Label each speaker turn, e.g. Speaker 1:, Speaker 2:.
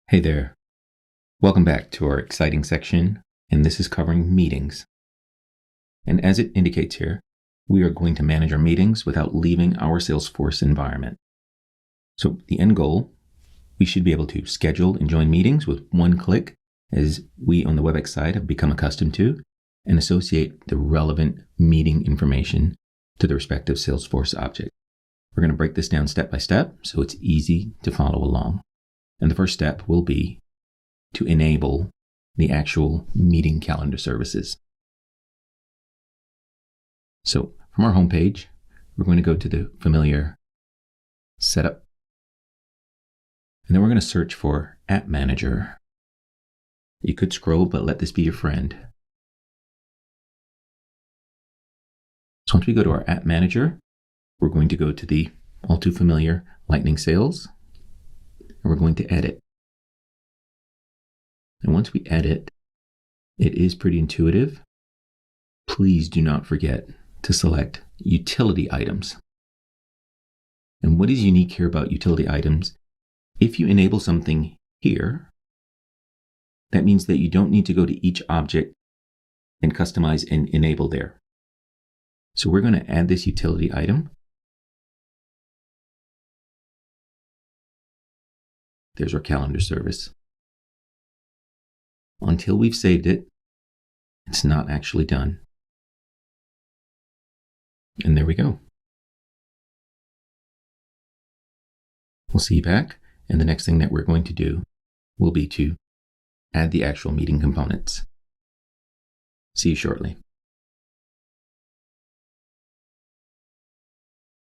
Speaker 1: Hey there. Welcome back to our exciting section, and this is covering meetings. And as it indicates here, we are going to manage our meetings without leaving our Salesforce environment. So the end goal, we should be able to schedule and join meetings with one click, as we on the Webex side have become accustomed to, and associate the relevant meeting information to the respective Salesforce object. We're going to break this down step by step so it's easy to follow along. And the first step will be to enable the actual meeting calendar services. So from our homepage, we're going to go to the familiar setup. And then we're going to search for App Manager. You could scroll, but let this be your friend. So once we go to our App Manager, we're going to go to the all too familiar Lightning Sales. And we're going to edit. And once we edit, it is pretty intuitive. Please do not forget to select utility items. And what is unique here about utility items, if you enable something here, that means that you don't need to go to each object and customize and enable there. So we're going to add this utility item. There's our calendar service. Until we've saved it, it's not actually done. And there we go. We'll see you back, and the next thing that we're going to do will be to add the actual meeting components. See you shortly.